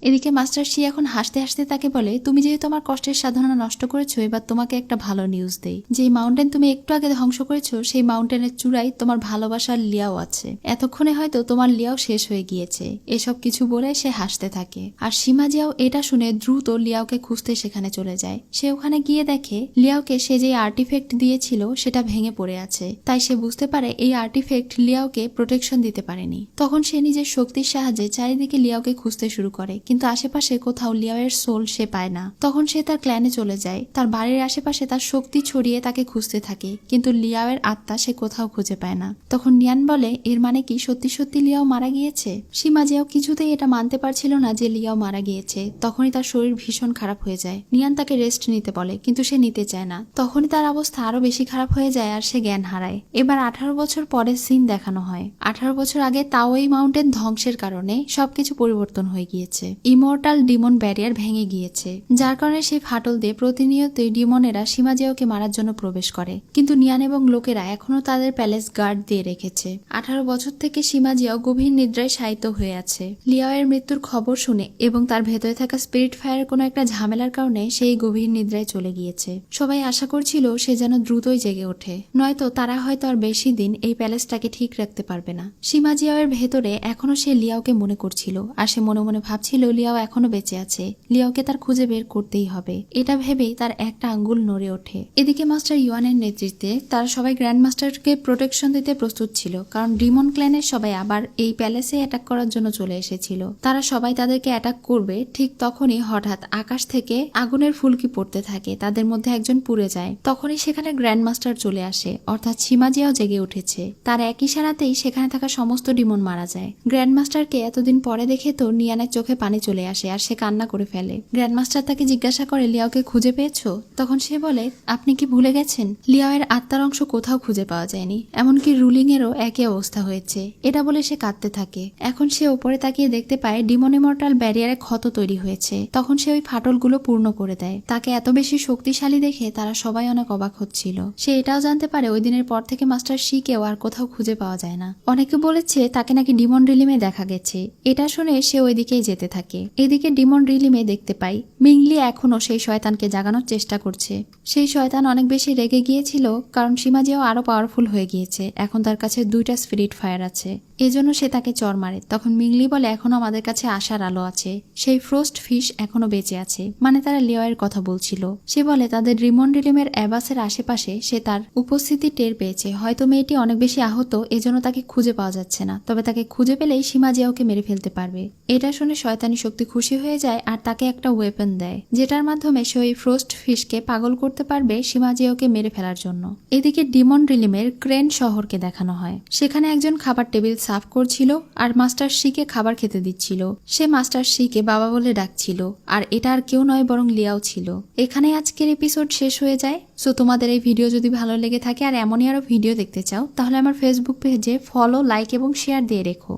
এদিকে master she এখন হাসতে হাসতে তাকে বলে, তুমি যেহেতু তোমার কষ্টের সাধনা নষ্ট করেছো, এবার তোমাকে একটা ভালো নিউজ দেই। যে মাউন্টেন তুমি একটু আগে ধ্বংস করেছো, সেই মাউন্টেনের চূড়ায় তোমার ভালোবাসার লিয়াও আছে। এতক্ষণে হয়তো তোমার লিয়াও শেষ হয়ে গিয়েছে। এসব কিছু বলে সে হাসতে থাকে। আর সীমাজিয়াও এটা শুনে দ্রুত লিয়াওকে খুঁজতে সেখানে চলে যায়। সে ওখানে গিয়ে দেখে লিয়াওকে সে যে আর্টিফ্যাক্ট দিয়েছিল সেটা ভেঙে পড়ে আছে। তাই সে বুঝতে পারে এই আর্টিফ্যাক্ট লিয়াওকে প্রোটেকশন দিতে পারেনি। তখন সে নিজের শক্তির সাহায্যে চারিদিকে লিয়াওকে খুঁজতে শুরু করে, কিন্তু আশেপাশে কোথাও লিয়াওয়ের সোল সে পায় না। তখন সে তার ক্ল্যানে চলে যায়। তার বাড়ির আশেপাশে তার শক্তি ছড়িয়ে তাকে খুঁজতে থাকে, কিন্তু লিয়াওয়ের আত্মা সে কোথাও খুঁজে পায় না। তখন নিয়ান বলে, এর মানে কি সত্যি সত্যি লিয়াও মারা গিয়েছে? সীমাজিয়াও কিছুতেই এটা মানতে পারছিল না যে লিয়াও মারা গিয়েছে। তখনই তার শরীর ভীষণ খারাপ হয়ে যায়। নিয়ান তাকে রেস্ট নিতে বলে, কিন্তু সে নিতে চায় না। তখনই তার অবস্থা আরো বেশি খারাপ হয়ে যায় আর সে জ্ঞান হারায়। এবার 18 বছর পরে সিন দেখানো হয়। 18 বছর আগে তাওই মাউন্টেন ধ্বংসের কারণে সবকিছু পরিবর্তন হয়ে গিয়েছে। ইমর্টাল ডিমন ব্যারিয়ার ভেঙে গিয়েছে, যার কারণে সেই ফাটল দিয়ে প্রতিনিয়তই ডিমনেরা সীমাজিয়াওকে মারার জন্য প্রবেশ করে। কিন্তু নিয়ান এবং লোকেরা এখনো তাদের প্যালেস গার্ড দিয়ে রেখেছে। 18 বছর থেকে সীমাজিয়াও গভীর নিদ্রায় শায়িত হয়ে আছে। লিয়াওয়ের মৃত্যুর খবর শুনে এবং তার ভেতরে থাকা স্পিরিট ফায়ারের কোনো একটা ঝামেলার কারণে সেই গভীর নিদ্রায় চলে গিয়েছে। সবাই আশা করছিল সে যেন দ্রুতই জেগে ওঠে, নয়তো তারা হয়তো আর বেশি দিন এই প্যালেসটাকে ঠিক রাখতে পারবে না। সীমাজিয়াওয়ের ভেতরে এখনো সে লিয়াওকে মনে করছিল, আর সে মনে মনে ভাবছিল লিয়াও এখনো বেঁচে আছে। লিয়াওকে তার খুঁজে বের করতেই হবে। এটা ভেবেই তার একটা আঙ্গুল নড়ে ওঠে। এদিকে মাস্টার ইউয়ানের নেতৃত্বে তারা সবাই গ্র্যান্ড মাস্টারকে প্রোটেকশন দিতে প্রস্তুত ছিল, কারণ ডিমন ক্ল্যানের সবাই আবার এই প্যালেসে অ্যাটাক করার জন্য চলে এসেছিল। তারা সবাই তাদেরকে অ্যাটাক করবে, ঠিক তখনই হঠাৎ আকাশ থেকে আগুনের ফুলকি পড়তে থাকে। তাদের মধ্যে একজন পুড়ে যায়। তখনই সেখানে গ্র্যান্ড মাস্টার চলে আসে, অর্থাৎ সীমাজিয়াও জেগে উঠেছে। তার এক ইশারাতেই সেখানে থাকা সমস্ত ডিমন মারা যায়। গ্র্যান্ড মাস্টারকে এতদিন পরে দেখে তো নিয়ানের চোখে পানি চলে আসে আর সে কান্না করে ফেলে। গ্র্যান্ডমাস্টার তাকে জিজ্ঞাসা করে, লিয়াওকে খুঁজে পেয়েছো? তখন সে বলে, আপনি কি ভুলে গেছেন লিয়াওয়ের আত্মার অংশ কোথাও খুঁজে পাওয়া যায়নি, এমনকি রুলিং এরও একই অবস্থা হয়েছে। এটা বলে সে কাঁদতে থাকে। এখন সে উপরে তাকিয়ে দেখতে পায় ডিমন ইমর্টাল ব্যারিয়ারে ক্ষত তৈরি হয়েছে। তখন সে ওই ফাটলগুলো পূর্ণ করে দেয়। তাকে এত বেশি শক্তিশালী দেখে তারা সবাই অনেক অবাক হচ্ছিল। সে এটাও জানতে পারে ওই দিনের পর থেকে মাস্টার শিকেও আর কোথাও খুঁজে পাওয়া যায় না। অনেকে বলেছে তাকে নাকি ডিমন রিলিমে দেখা গেছে। এটা শুনে সে ওইদিকেই যেতে থাকে। এদিকে ডিমন রিলিমে দেখতে পাই মিংলি এখনো সেই শয়তানকে জাগানোর চেষ্টা করছে। সেই শয়তান অনেক বেশি রেগে গিয়েছিল, কারণ সীমাজিয়াও আরো পাওয়ারফুল হয়ে গিয়েছে। এখন তার কাছে 2টা স্পিরিট ফায়ার আছে, এজন্য সে তাকে চর মারে। তখন মিংলি বলে, এখনো আমাদের কাছে আশার আলো আছে। সেই ফ্রোস্ট ফিশ এখনো বেঁচে আছে, মানে তারা লিওয়ের কথা বলছিল। সে বলে তাদের রিমন রিলিমের অ্যাবাসের আশেপাশে সে তার উপস্থিতি টের পেয়েছে। হয়তো মেয়েটি অনেক বেশি আহত, এজন্য তাকে খুঁজে পাওয়া যাচ্ছে না। তবে তাকে খুঁজে পেলেই সীমাজিয়াওকে মেরে ফেলতে পারবে। এটা শুনে শয়তানি শক্তি খুশি হয়ে যায় আর তাকে একটা ওয়েপন দেয়, যেটার মাধ্যমে সে ওই ফ্রোস্ট ফিশকে পাগল করতে পারবে সীমাজিয়াওকে মেরে ফেলার জন্য। এদিকে ডিমন রিলিমের ক্রেন শহরকে দেখানো হয়। সেখানে একজন খাবার টেবিল সাফ করছিল আর মাস্টার শিকে খাবার খেতে দিচ্ছিল। সে মাস্টার শিকে বাবা বলে ডাকছিল, আর এটা আর কেউ নয় বরং লিয়াও ছিল। এখানে আজকের এপিসোড শেষ হয়ে যায়। সো তোমাদের এই ভিডিও যদি ভালো লেগে থাকে আর এমনই আরো ভিডিও দেখতে চাও, তাহলে আমার ফেসবুক পেজে ফলো, লাইক এবং শেয়ার দিয়ে রেখো।